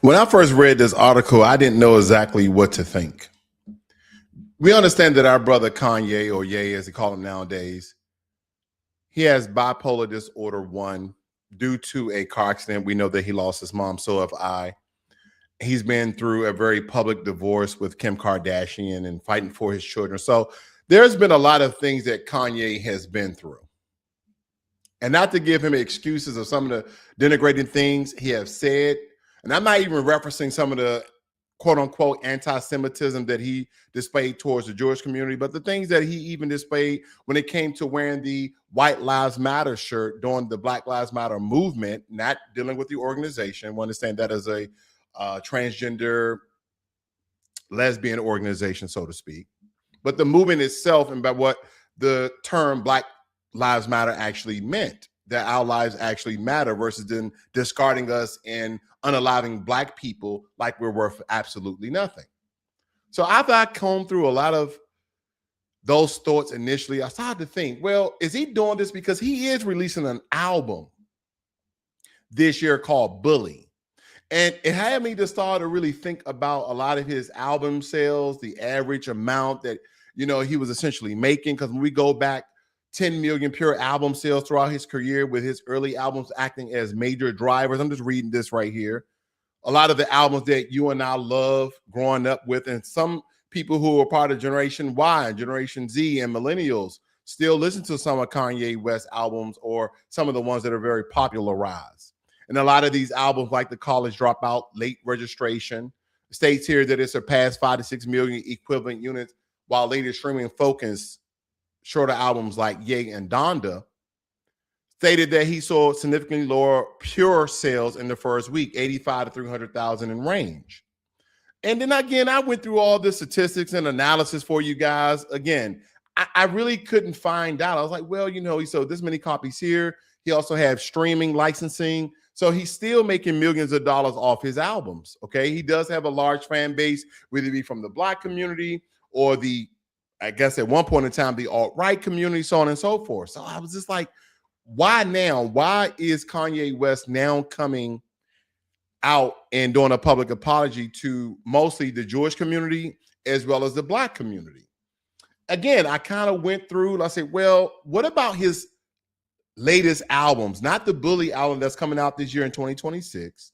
When I first read this article, I didn't know exactly what to think. We understand that our brother Kanye, or Ye as they call him nowadays, he has bipolar disorder 1 due to a car accident. We know that he lost his mom, so have I. He's been through a very public divorce with Kim Kardashian and fighting for his children. So there's been a lot of things that Kanye has been through. And not to give him excuses of some of the denigrating things he has said, and I'm not even referencing some of the quote unquote anti-Semitism that he displayed towards the Jewish community, but the things that he even displayed when it came to wearing the White Lives Matter shirt during the Black Lives Matter movement, not dealing with the organization. We understand that as a transgender lesbian organization, so to speak, but the movement itself and by what the term Black Lives Matter actually meant, that our lives actually matter versus then discarding us and unaliving Black people like we're worth absolutely nothing. So after I combed through a lot of those thoughts initially, I started to think, well, is he doing this because he is releasing an album this year called Bully? And it had me to start to really think about a lot of his album sales, the average amount that, he was essentially making. Because when we go back 10 million pure album sales throughout his career, with his early albums acting as major drivers. I'm just reading this right here. A lot of the albums that you and I love growing up with, and some people who are part of Generation Y, Generation Z, and millennials still listen to some of Kanye West albums or some of the ones that are very popularized. And a lot of these albums, like the College Dropout, Late Registration, states here that it surpassed 5 to 6 million equivalent units, while later streaming focus shorter albums like Ye and Donda stated that he saw significantly lower pure sales in the first week, 85 to 300,000 in range. And then again, I went through all the statistics and analysis for you guys. Again, I really couldn't find out. I was like, well, he sold this many copies here. He also had streaming licensing. So he's still making millions of dollars off his albums. Okay. He does have a large fan base, whether it be from the Black community or I guess at one point in time, the alt-right community, so on and so forth. So I was just like, why now? Why is Kanye West now coming out and doing a public apology to mostly the Jewish community as well as the Black community? Again, I kind of went through and I said, well, what about his latest albums? Not the Bully album that's coming out this year in 2026,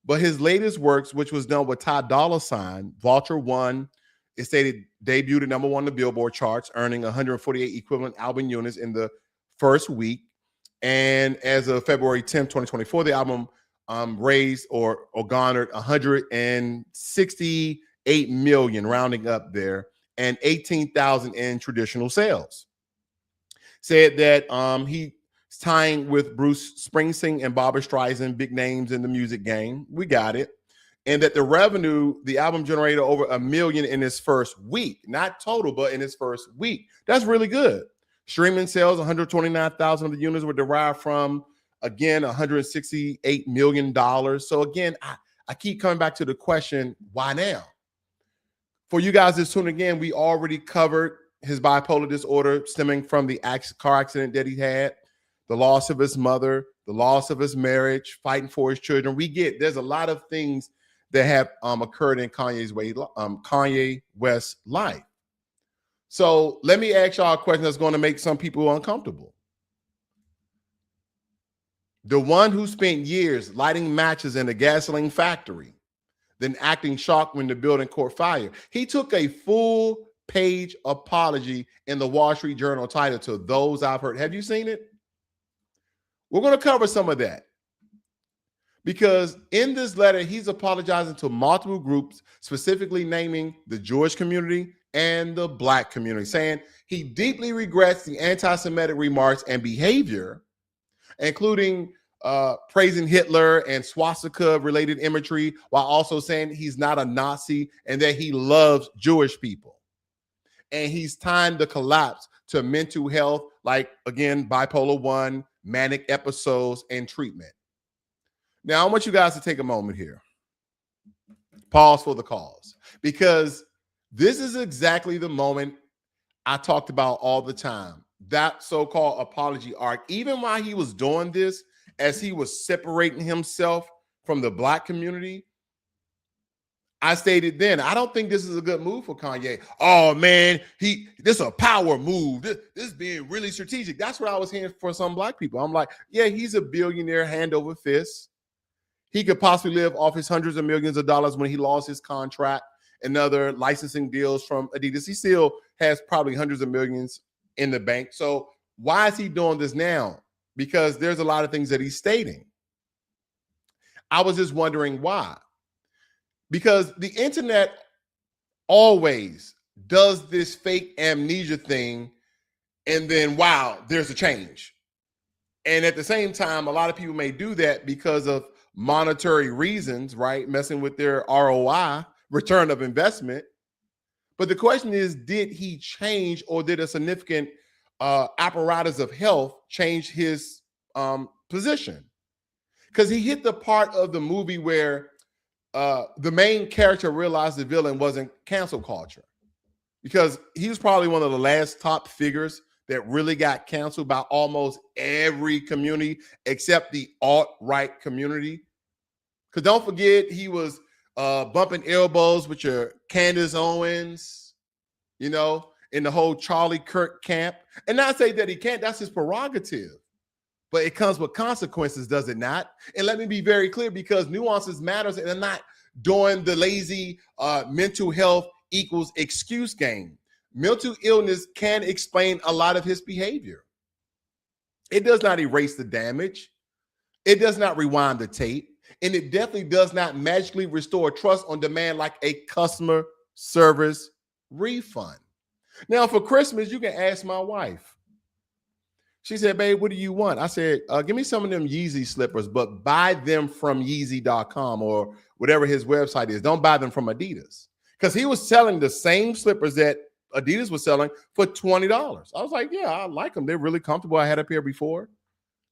but his latest works, which was done with Ty Dolla $ign, Vulture One. It stated debuted at number 1 on the Billboard charts, earning 148 equivalent album units in the first week. And as of February 10th, 2024, the album raised or garnered 168 million, rounding up there, and 18,000 in traditional sales. Said that he's tying with Bruce Springsteen and Barbra Streisand, big names in the music game. We got it. And that the album generated over 1 million in its first week, not total, but in its first week. That's really good. Streaming sales, 129,000 of the units were derived from, again, $168 million. So again, I keep coming back to the question, why now? For you guys that's tuning in, we already covered his bipolar disorder stemming from the car accident that he had, the loss of his mother, the loss of his marriage, fighting for his children. We get there's a lot of things that have occurred in Kanye West's life. So let me ask y'all a question that's going to make some people uncomfortable. The one who spent years lighting matches in a gasoline factory, then acting shocked when the building caught fire, he took a full-page apology in the Wall Street Journal titled "To Those I've Hurt." Have you seen it? We're going to cover some of that. Because in this letter, he's apologizing to multiple groups, specifically naming the Jewish community and the Black community, saying he deeply regrets the anti-Semitic remarks and behavior, including praising Hitler and swastika-related imagery, while also saying he's not a Nazi and that he loves Jewish people. And he's tying the collapse to mental health, like, again, bipolar 1, manic episodes, and treatment. Now, I want you guys to take a moment here. Pause for the cause. Because this is exactly the moment I talked about all the time. That so-called apology arc, even while he was doing this, as he was separating himself from the Black community, I stated then, I don't think this is a good move for Kanye. Oh man, this is a power move. This is being really strategic. That's what I was hearing for some black people. I'm like, yeah, he's a billionaire hand over fist. He could possibly live off his hundreds of millions of dollars when he lost his contract and other licensing deals from Adidas. He still has probably hundreds of millions in the bank. So why is he doing this now? Because there's a lot of things that he's stating. I was just wondering why. Because the internet always does this fake amnesia thing, and then, wow, there's a change. And at the same time, a lot of people may do that because of monetary reasons, right? Messing with their ROI, return of investment. But the question is, did he change, or did a significant apparatus of health change his position? Because he hit the part of the movie where the main character realized the villain wasn't cancel culture, because he was probably one of the last top figures that really got canceled by almost every community except the alt-right community. Because don't forget, he was bumping elbows with your Candace Owens, in the whole Charlie Kirk camp. And not say that he can't, that's his prerogative. But it comes with consequences, does it not? And let me be very clear, because nuances matters, and I'm not doing the lazy mental health equals excuse game. Mental illness can explain a lot of his behavior. It does not erase the damage. It does not rewind the tape. And it definitely does not magically restore trust on demand like a customer service refund. Now, for Christmas, you can ask my wife. She said, babe, what do you want? I said, give me some of them Yeezy slippers, but buy them from Yeezy.com or whatever his website is. Don't buy them from Adidas. Because he was selling the same slippers that Adidas was selling for $20. I was like, yeah, I like them. They're really comfortable. I had a pair before.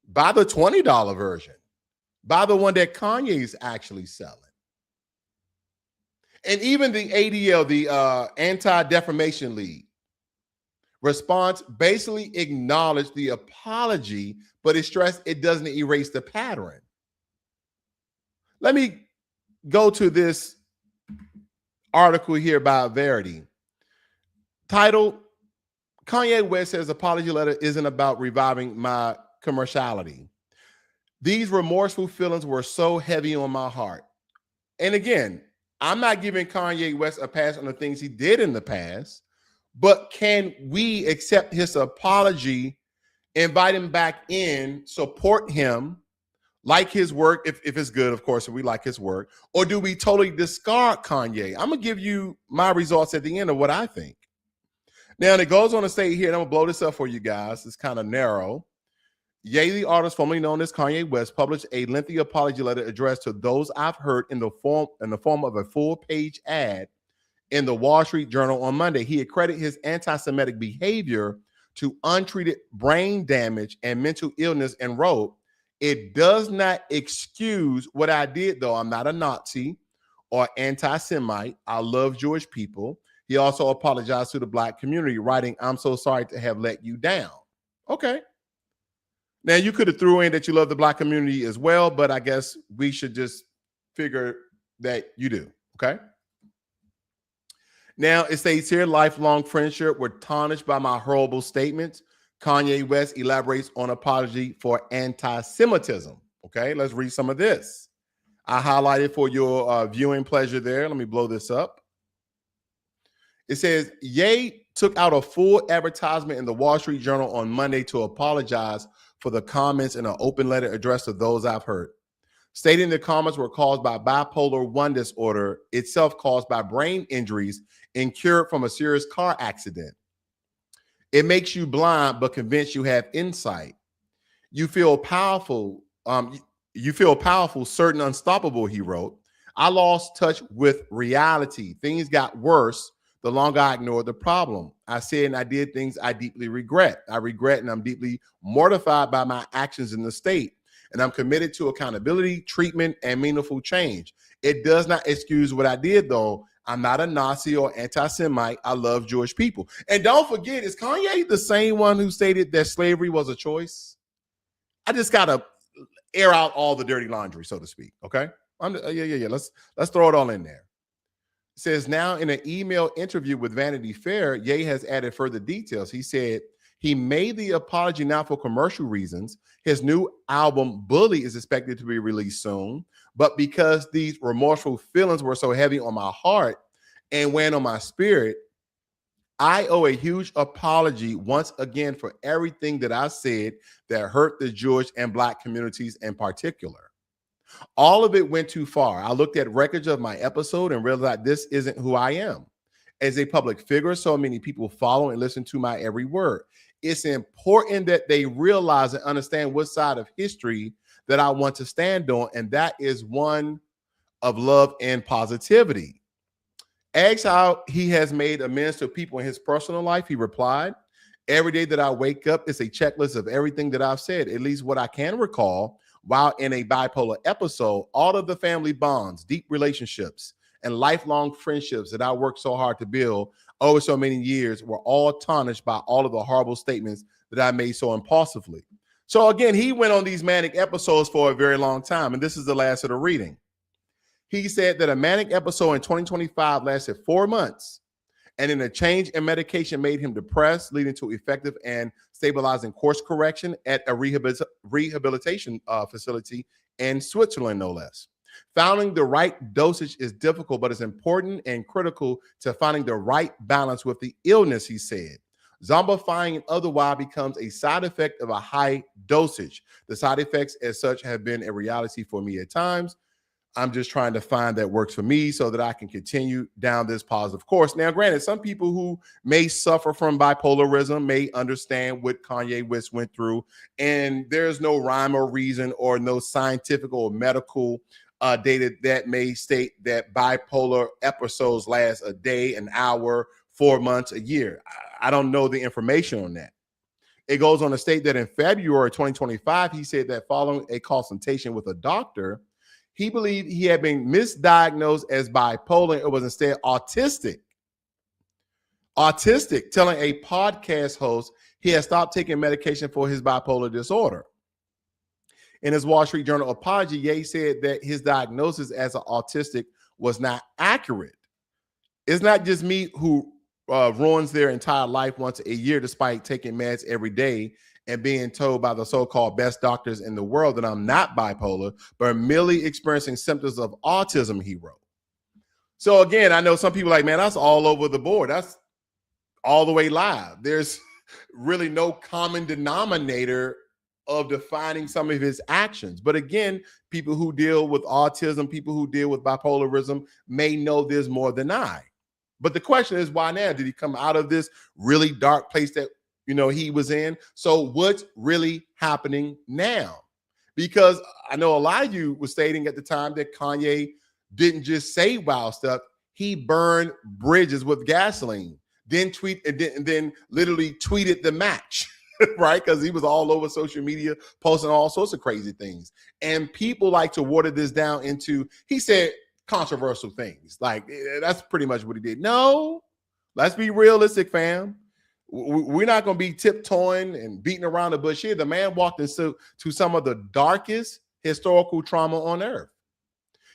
Buy the $20 version. Buy the one that Kanye's actually selling. And even the ADL, the Anti-Defamation League, response basically acknowledged the apology, but it stressed it doesn't erase the pattern. Let me go to this article here by Verity, titled, Kanye West says apology letter isn't about reviving my commerciality. These remorseful feelings were so heavy on my heart. And again, I'm not giving Kanye West a pass on the things he did in the past, but can we accept his apology, invite him back in, support him, like his work, if it's good, of course, if we like his work, or do we totally discard Kanye? I'm going to give you my results at the end of what I think. Now, and it goes on to say here, and I'm going to blow this up for you guys. It's kind of narrow. Ye, the artist formerly known as Kanye West, published a lengthy apology letter addressed to those I've heard in the form of a full-page ad in the Wall Street Journal on Monday. He accredited his anti-Semitic behavior to untreated brain damage and mental illness and wrote, it does not excuse what I did, though. I'm not a Nazi or anti-Semite. I love Jewish people. He also apologized to the Black community, writing, I'm so sorry to have let you down. Okay. Now, you could have threw in that you love the Black community as well, but I guess we should just figure that you do. Okay. Now, it states here, lifelong friendship were tarnished by my horrible statements. Kanye West elaborates on apology for anti-Semitism. Okay, let's read some of this. I highlighted for your viewing pleasure there. Let me blow this up. It says, Ye took out a full advertisement in the Wall Street Journal on Monday to apologize for the comments in an open letter addressed to those I've heard, stating the comments were caused by bipolar 1 disorder, itself caused by brain injuries and cured from a serious car accident. It makes you blind, but convinced you have insight. You feel powerful. You feel powerful, certain, unstoppable, he wrote. I lost touch with reality. Things got worse the longer I ignored the problem. I said and I did things I deeply regret. I regret and I'm deeply mortified by my actions in the state. And I'm committed to accountability, treatment, and meaningful change. It does not excuse what I did, though. I'm not a Nazi or anti-Semite. I love Jewish people. And don't forget, is Kanye the same one who stated that slavery was a choice? I just got to air out all the dirty laundry, so to speak. Okay? Yeah. Let's throw it all in there. says now in an email interview with Vanity Fair, Ye has added further details. He said he made the apology now for commercial reasons. His new album, Bully, is expected to be released soon. But because these remorseful feelings were so heavy on my heart and weighing on my spirit, I owe a huge apology once again for everything that I said that hurt the Jewish and Black communities in particular. All of it went too far. I looked at records of my episode and realized this isn't who I am. As a public figure, so many people follow and listen to my every word. It's important that they realize and understand what side of history that I want to stand on, and that is one of love and positivity. Asked how he has made amends to people in his personal life, he replied, every day that I wake up, it's a checklist of everything that I've said, at least what I can recall. While in a bipolar episode, all of the family bonds, deep relationships, and lifelong friendships that I worked so hard to build over so many years were all tarnished by all of the horrible statements that I made so impulsively. So again, he went on these manic episodes for a very long time, and this is the last of the reading. He said that a manic episode in 2025 lasted 4 months, and then a change in medication made him depressed, leading to effective and stabilizing course correction at a rehabilitation facility in Switzerland, no less. Finding the right dosage is difficult, but it's important and critical to finding the right balance with the illness, he said. Zombifying otherwise becomes a side effect of a high dosage. The side effects as such have been a reality for me at times. I'm just trying to find that works for me so that I can continue down this positive course. Now, granted, some people who may suffer from bipolarism may understand what Kanye West went through, and there's no rhyme or reason or no scientific or medical data that may state that bipolar episodes last a day, an hour, 4 months, a year. I don't know the information on that. It goes on to state that in February 2025, he said that following a consultation with a doctor, he believed he had been misdiagnosed as bipolar. It was instead autistic. Autistic, telling a podcast host he had stopped taking medication for his bipolar disorder. In his Wall Street Journal apology, Ye said that his diagnosis as an autistic was not accurate. It's not just me who ruins their entire life once a year despite taking meds every day and being told by the so-called best doctors in the world that I'm not bipolar, but merely experiencing symptoms of autism, he wrote. So again, I know some people are like, man, that's all over the board. That's all the way live. There's really no common denominator of defining some of his actions. But again, people who deal with autism, people who deal with bipolarism may know this more than I. But the question is, why now? Did he come out of this really dark place that he was in? So what's really happening now? Because I know a lot of you were stating at the time that Kanye didn't just say wild stuff. He burned bridges with gasoline, then literally tweeted the match, right? Because he was all over social media posting all sorts of crazy things. And people like to water this down into, he said controversial things. Like, that's pretty much what he did. No, let's be realistic, fam. We're not going to be tiptoeing and beating around the bush here. The man walked into some of the darkest historical trauma on earth.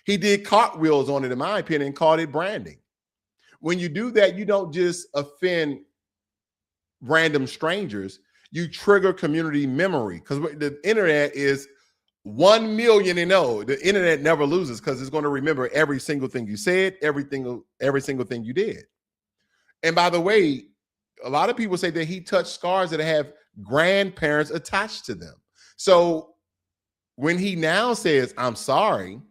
He did cartwheels on it, in my opinion, and called it branding. When you do that, you don't just offend random strangers. You trigger community memory, because the internet is 1 million and 0. The internet never loses because it's going to remember every single thing you said, every single thing you did. And by the way, a lot of people say that he touched scars that have grandparents attached to them. So when he now says, I'm sorry,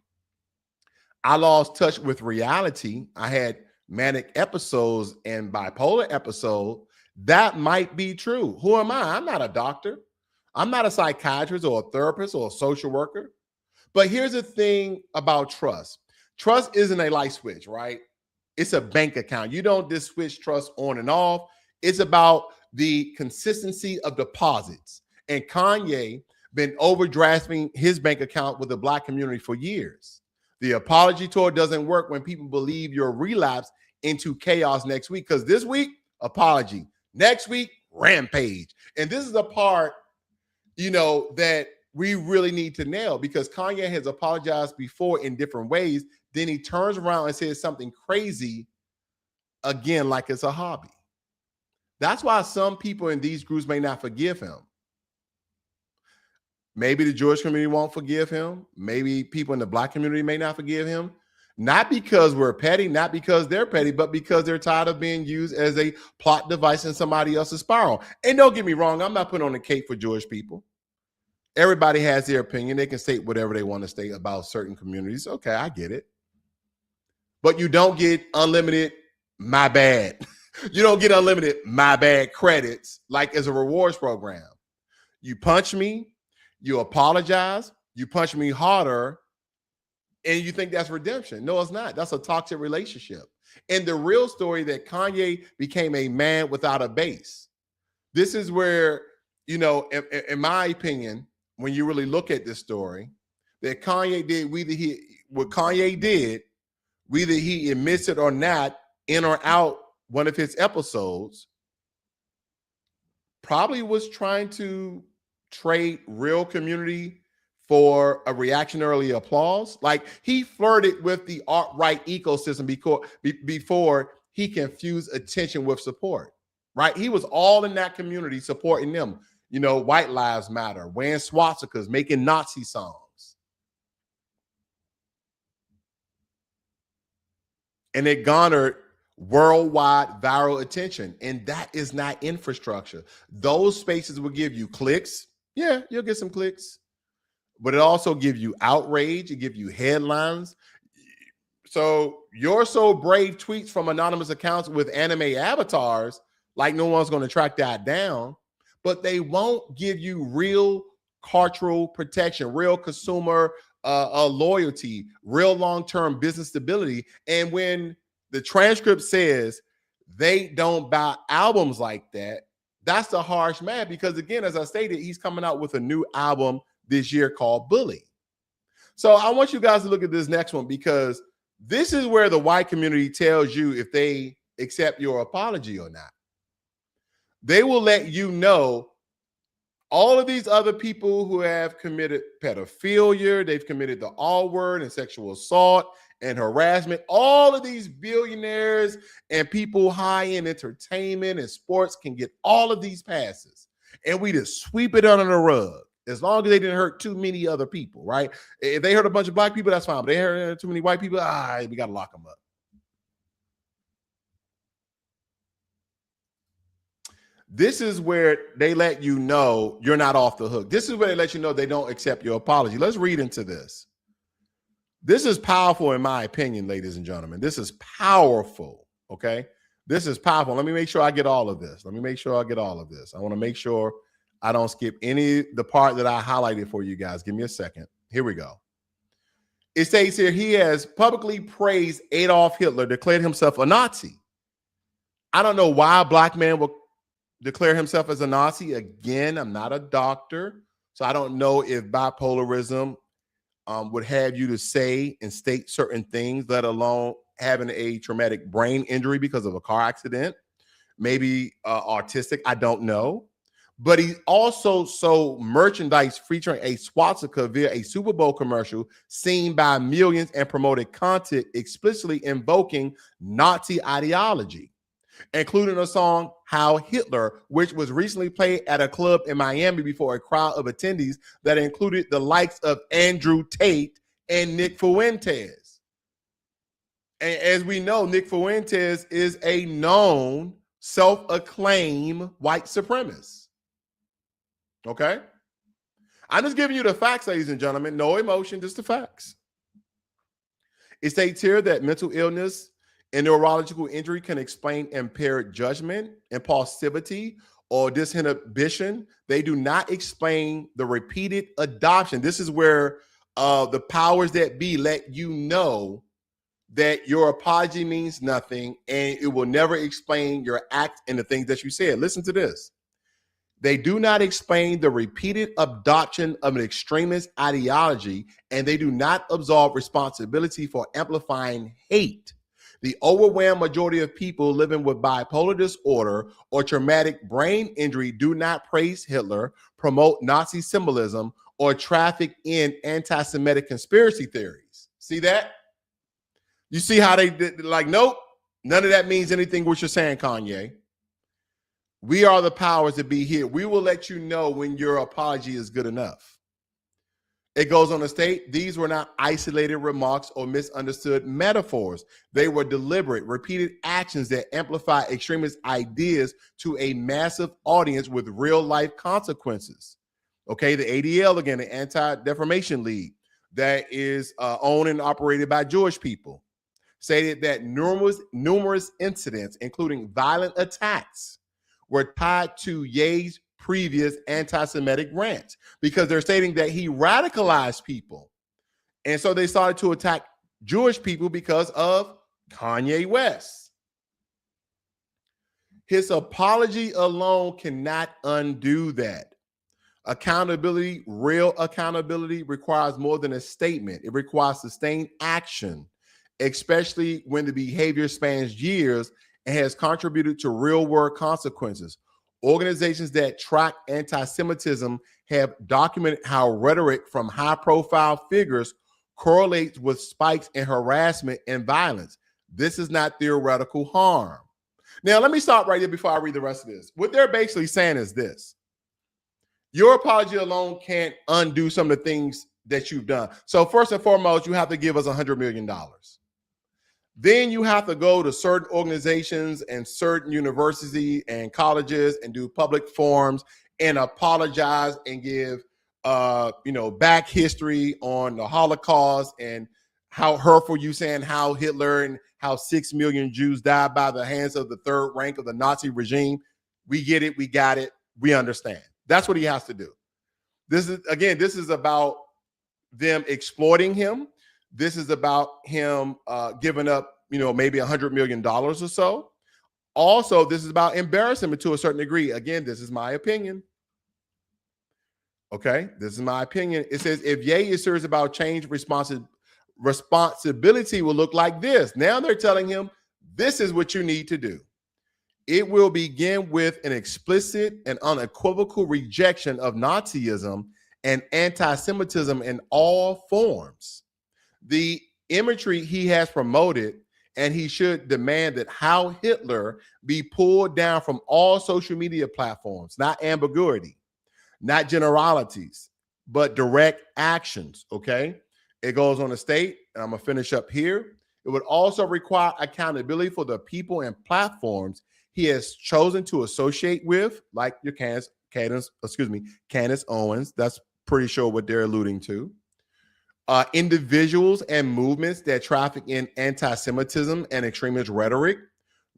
I lost touch with reality, I had manic episodes and bipolar episode, that might be true. Who am I? I'm not a doctor. I'm not a psychiatrist or a therapist or a social worker. But here's the thing about trust. Trust isn't a light switch, right? It's a bank account. You don't just switch trust on and off. It's about the consistency of deposits. And Kanye been overdrafting his bank account with the Black community for years. The apology tour doesn't work when people believe you'll relapse into chaos next week. Because this week, apology. Next week, rampage. And this is the part, that we really need to nail, because Kanye has apologized before in different ways then he turns around and says something crazy again, like it's a hobby. That's why some people in these groups may not forgive him. Maybe the Jewish community won't forgive him. Maybe people in the Black community may not forgive him. Not because we're petty, not because they're petty, but because they're tired of being used as a plot device in somebody else's spiral. And don't get me wrong, I'm not putting on a cape for Jewish people. Everybody has their opinion. They can state whatever they want to state about certain communities. Okay, I get it. But you don't get unlimited, my bad. You don't get unlimited, my bad credits like as a rewards program. You punch me, you apologize, you punch me harder, and you think that's redemption. No, it's not. That's a toxic relationship. And the real story that Kanye became a man without a base. This is where, you know, in my opinion, when you really look at this story, that Kanye did, what Kanye did, whether he admits it or not, in or out one of his episodes, probably was trying to trade real community for a reactionary applause. Like, he flirted with the alt-right ecosystem before he confused attention with support, right? He was all in that community supporting them. You know, White Lives Matter, wearing swastikas, making Nazi songs. And it garnered worldwide viral attention. And that is not infrastructure. Those spaces will give you clicks. Yeah, you'll get some clicks. But it also gives you outrage. It gives you headlines. So You're So Brave tweets from anonymous accounts with anime avatars, like no one's going to track that down. But they won't give you real cultural protection, real consumer loyalty, real long-term business stability. And when the transcript says they don't buy albums like that, that's the harsh math. Because again, as I stated, he's coming out with a new album this year called Bully. So I want you guys to look at this next one, because this is where the white community tells you if they accept your apology or not. They will let you know all of these other people who have committed pedophilia, they've committed the R word and sexual assault and harassment. All of these billionaires and people high in entertainment and sports can get all of these passes. And we just sweep it under the rug, as long as they didn't hurt too many other people, right? If they hurt a bunch of black people, that's fine. But they hurt too many white people, we got to lock them up. This is where they let you know you're not off the hook. This is where they let you know they don't accept your apology. Let's read into this. This is powerful, in my opinion, ladies and gentlemen. This is powerful, okay? This is powerful. Let me make sure I get all of this. I want to make sure I don't skip the part that I highlighted for you guys. Give me a second. Here we go. It states here, he has publicly praised Adolf Hitler, declared himself a Nazi. I don't know why a black man will declare himself as a Nazi. Again, I'm not a doctor, so I don't know if bipolarism would have you to say and state certain things, let alone having a traumatic brain injury because of a car accident, maybe autistic, I don't know. But he also sold merchandise featuring a swastika via a Super Bowl commercial seen by millions and promoted content explicitly invoking Nazi ideology, including a song Heil Hitler, which was recently played at a club in Miami before a crowd of attendees that included the likes of Andrew Tate and Nick Fuentes. And as we know, Nick Fuentes is a known self-acclaimed white supremacist. Okay? I'm just giving you the facts, ladies and gentlemen. No emotion, just the facts. It states here that mental illness and neurological injury can explain impaired judgment, impulsivity, or disinhibition. They do not explain the repeated adoption. This is where the powers that be let you know that your apology means nothing and it will never explain your act and the things that you said. Listen to this. They do not explain the repeated adoption of an extremist ideology, and they do not absolve responsibility for amplifying hate. The overwhelming majority of people living with bipolar disorder or traumatic brain injury do not praise Hitler, promote Nazi symbolism, or traffic in anti-Semitic conspiracy theories. See that? You see how they did, like, nope, none of that means anything what you're saying, Kanye. We are the powers that be here. We will let you know when your apology is good enough. It goes on to state, these were not isolated remarks or misunderstood metaphors. They were deliberate, repeated actions that amplify extremist ideas to a massive audience with real life consequences. Okay, the ADL, again, the Anti-Defamation League, that is owned and operated by Jewish people, stated that numerous incidents, including violent attacks, were tied to Ye's previous anti-Semitic rants, because they're stating that he radicalized people. And so they started to attack Jewish people because of Kanye West. His apology alone cannot undo that. Accountability, real accountability, requires more than a statement. It requires sustained action, especially when the behavior spans years and has contributed to real-world consequences. Organizations that track anti-Semitism have documented how rhetoric from high-profile figures correlates with spikes in harassment and violence. This is not theoretical harm. Now, let me stop right here before I read the rest of this. What they're basically saying is this: your apology alone can't undo some of the things that you've done. So first and foremost, you have to give us $100 million. Then you have to go to certain organizations and certain universities and colleges and do public forums and apologize and give, back history on the Holocaust and how hurtful you saying how Hitler and how 6 million Jews died by the hands of the third rank of the Nazi regime. We get it. We got it. We understand. That's what he has to do. This is about them exploiting him. This is about him giving up, maybe $100 million or so. Also, this is about embarrassment to a certain degree. Again, this is my opinion. Okay, this is my opinion. It says, if Ye is serious about change, responsibility will look like this. Now they're telling him, this is what you need to do. It will begin with an explicit and unequivocal rejection of Nazism and anti-Semitism in all forms. The imagery he has promoted, and he should demand that Heil Hitler be pulled down from all social media platforms, not ambiguity, not generalities, but direct actions, okay? It goes on to state, and I'm going to finish up here, it would also require accountability for the people and platforms he has chosen to associate with, like your Candace Owens. That's pretty sure what they're alluding to. Individuals and movements that traffic in anti-Semitism and extremist rhetoric.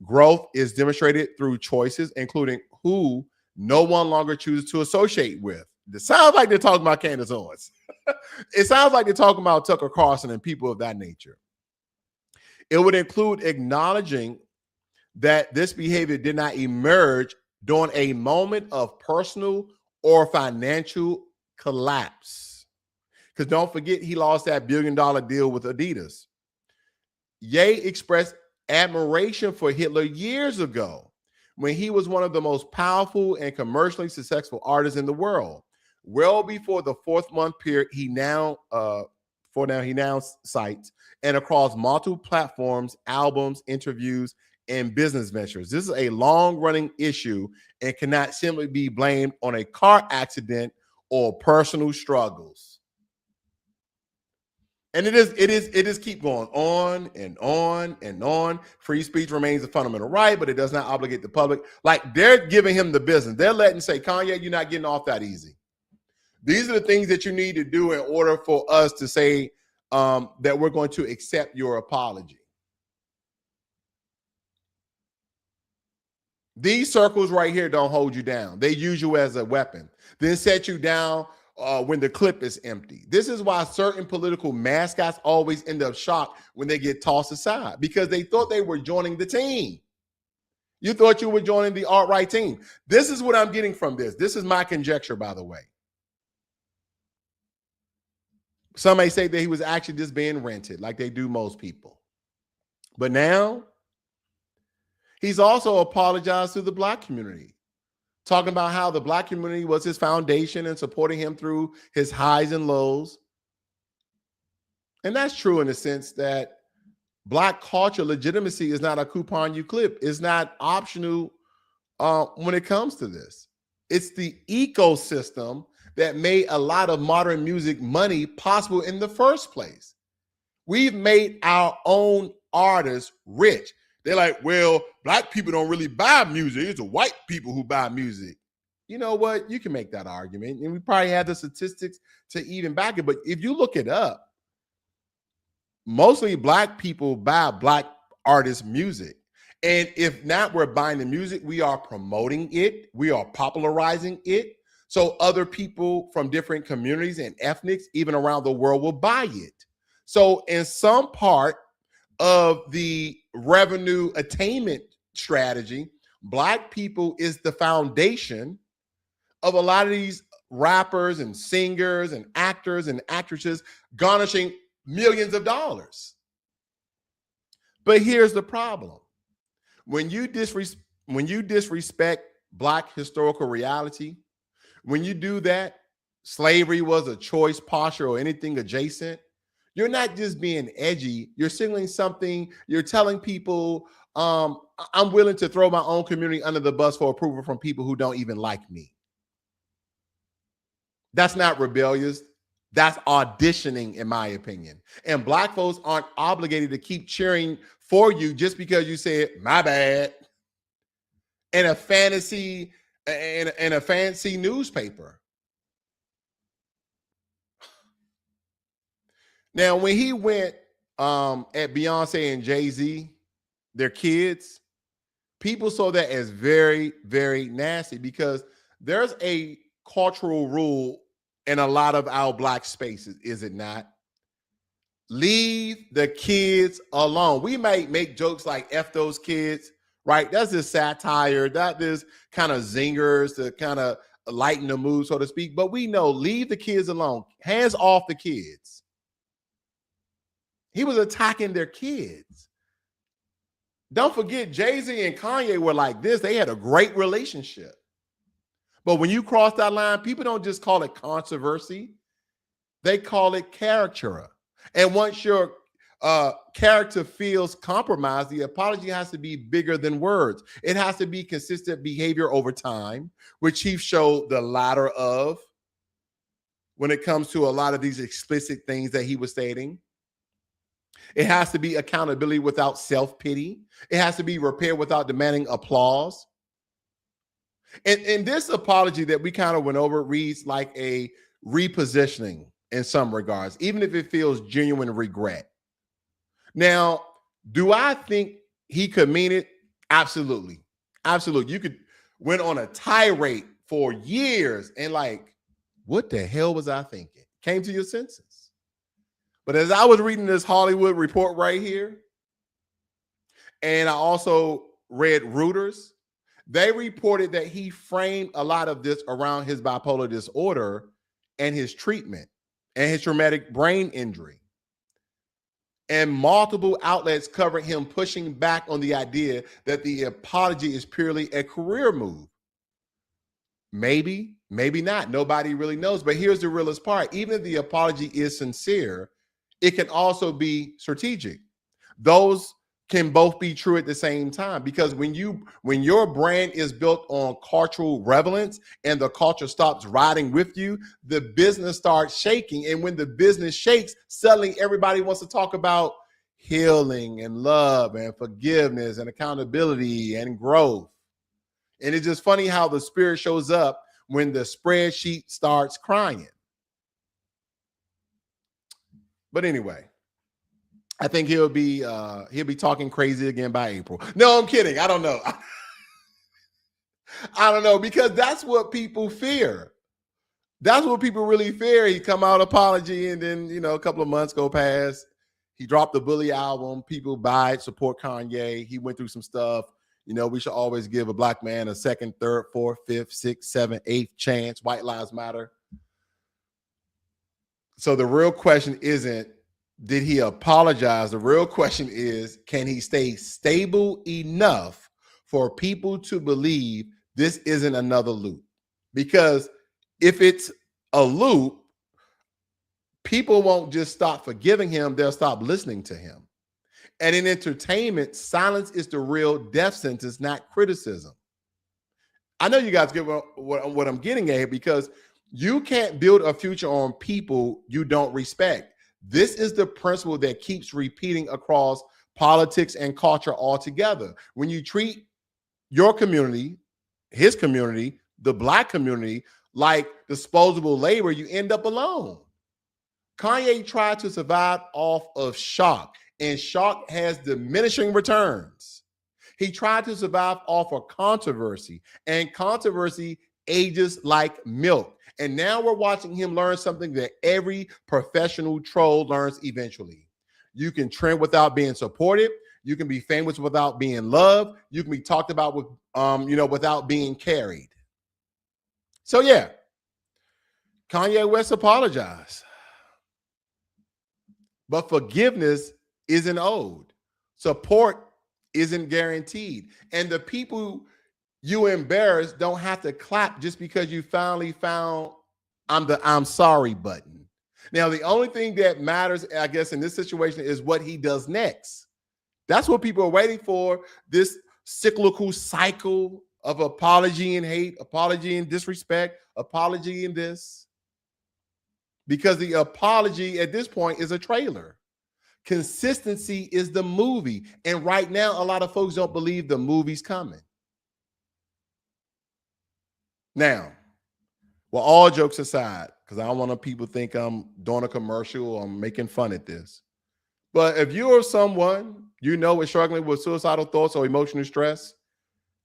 Growth is demonstrated through choices, including who no one longer chooses to associate with. It sounds like they're talking about Candace Owens. It sounds like they're talking about Tucker Carlson and people of that nature. It would include acknowledging that this behavior did not emerge during a moment of personal or financial collapse. Because don't forget, he lost that $1 billion deal with Adidas. Ye expressed admiration for Hitler years ago when he was one of the most powerful and commercially successful artists in the world. Well before the 4th-month period, he now cites, and across multiple platforms, albums, interviews, and business ventures. This is a long-running issue and cannot simply be blamed on a car accident or personal struggles. And it is keep going on and on and on. Free speech remains a fundamental right, but it does not obligate the public. Like, they're giving him the business. They're letting say, Kanye, you're not getting off that easy. These are the things that you need to do in order for us to say that we're going to accept your apology. These circles right here don't hold you down. They use you as a weapon, then set you down when the clip is empty. This is why certain political mascots always end up shocked when they get tossed aside, because they thought they were joining the team. You thought you were joining the alt-right team. This is what I'm getting from this. This is my conjecture, by the way. Some may say that he was actually just being rented like they do most people. But now, he's also apologized to the Black community, talking about how the Black community was his foundation and supporting him through his highs and lows. And that's true in the sense that Black culture legitimacy is not a coupon you clip. It's not optional when it comes to this. It's the ecosystem that made a lot of modern music money possible in the first place. We've made our own artists rich. They're like, well, black people don't really buy music. It's the white people who buy music. You know what? You can make that argument. And we probably have the statistics to even back it. But if you look it up, mostly black people buy black artists' music. And if not, we're buying the music, we are promoting it, we are popularizing it. So other people from different communities and ethnics, even around the world, will buy it. So in some part of the revenue attainment strategy, black people is the foundation of a lot of these rappers and singers and actors and actresses garnishing millions of dollars. But here's the problem. When you disrespect black historical reality, when you do that, slavery was a choice, posture, or anything adjacent, you're not just being edgy, you're signaling something, you're telling people, I'm willing to throw my own community under the bus for approval from people who don't even like me. That's not rebellious. That's auditioning, in my opinion. And black folks aren't obligated to keep cheering for you just because you said, my bad, in a fancy newspaper. Now, when he went at Beyonce and Jay-Z, their kids, people saw that as very, very nasty because there's a cultural rule in a lot of our black spaces, is it not? Leave the kids alone. We might make jokes like F those kids, right? That's just satire. That is kind of zingers to kind of lighten the mood, so to speak. But we know, leave the kids alone. Hands off the kids. He was attacking their kids. Don't forget, Jay-Z and Kanye were like this. They had a great relationship. But when you cross that line, people don't just call it controversy. They call it caricature. And once your character feels compromised, the apology has to be bigger than words. It has to be consistent behavior over time, which he showed the latter of when it comes to a lot of these explicit things that he was stating. It has to be accountability without self-pity. It has to be repair without demanding applause. And this apology that we kind of went over reads like a repositioning in some regards, even if it feels genuine regret. Now, do I think he could mean it? Absolutely. Absolutely. You could went on a tirade for years and like, what the hell was I thinking? Came to your senses. But as I was reading this Hollywood report right here, and I also read Reuters, they reported that he framed a lot of this around his bipolar disorder and his treatment and his traumatic brain injury. And multiple outlets covered him pushing back on the idea that the apology is purely a career move. Maybe, maybe not. Nobody really knows. But here's the realest part. Even if the apology is sincere, it can also be strategic. Those can both be true at the same time, because when your brand is built on cultural relevance and the culture stops riding with you, the business starts shaking. And when the business shakes, suddenly everybody wants to talk about healing and love and forgiveness and accountability and growth. And it's just funny how the spirit shows up when the spreadsheet starts crying. But anyway, I think he'll be talking crazy again by April. No, I'm kidding. I don't know. I don't know, because that's what people fear. That's what people really fear. He come out apology, and then a couple of months go past. He dropped the Bully album. People buy it, support Kanye. He went through some stuff. We should always give a black man a second, third, fourth, fifth, sixth, seventh, eighth chance. White lives matter. So the real question isn't, did he apologize? The real question is, can he stay stable enough for people to believe this isn't another loop? Because if it's a loop, people won't just stop forgiving him. They'll stop listening to him. And in entertainment, silence is the real death sentence, not criticism. I know you guys get what I'm getting at here, because you can't build a future on people you don't respect. This is the principle that keeps repeating across politics and culture altogether. When you treat your community, his community, the Black community, like disposable labor, you end up alone. Kanye tried to survive off of shock, and shock has diminishing returns. He tried to survive off of controversy, and controversy ages like milk. And now we're watching him learn something that every professional troll learns eventually. You can trend without being supported. You can be famous without being loved. You can be talked about with, without being carried. So yeah, Kanye West apologized. But forgiveness isn't owed. Support isn't guaranteed. And the people you embarrass don't have to clap just because you finally found I'm sorry button. Now, the only thing that matters, I guess, in this situation is what he does next. That's what people are waiting for, this cyclical cycle of apology and hate, apology and disrespect, apology and this. Because the apology at this point is a trailer. Consistency is the movie. And right now, a lot of folks don't believe the movie's coming. Now, well, all jokes aside, because I don't want people to think I'm doing a commercial or I'm making fun at this. But if you are someone you know is struggling with suicidal thoughts or emotional stress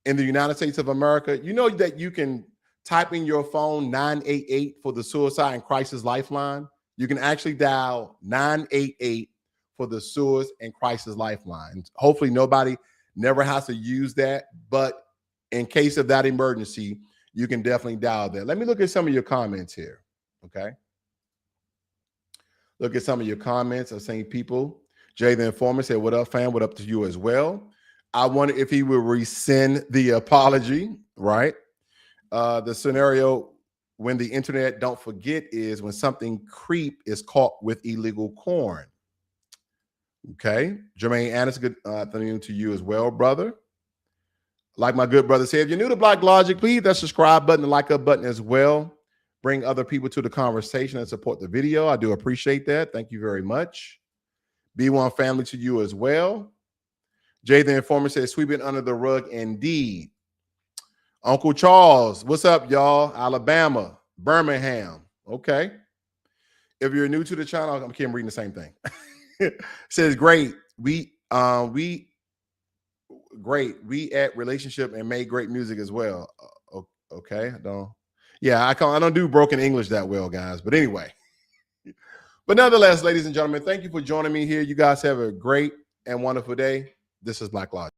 in the United States of America, you know that you can type in your phone 988 for the Suicide and Crisis Lifeline. You can actually dial 988 for the Suicide and Crisis Lifeline. Hopefully nobody never has to use that, but in case of that emergency, you can definitely dial that. Let me look at some of your comments here, okay? Look at some of your comments of same people. Jay the Informant said, what up, fam? What up to you as well? I wonder if he will rescind the apology, right? The scenario when the internet don't forget is when something creep is caught with illegal corn. Okay. Jermaine Anderson, good afternoon to you as well, brother. Like my good brother said, if you're new to Blacklogic, please hit that subscribe button and like up button as well. Bring other people to the conversation and support the video. I do appreciate that. Thank you very much. B1 family to you as well. Jay the Informant says, sweeping under the rug indeed. Uncle Charles, what's up, y'all? Alabama, Birmingham. Okay. If you're new to the channel, I'm reading the same thing. Says, great. We at relationship and made great music as well. Okay. I don't do broken English that well, guys. But anyway. But nonetheless, ladies and gentlemen, thank you for joining me here. You guys have a great and wonderful day. This is Blacklogic.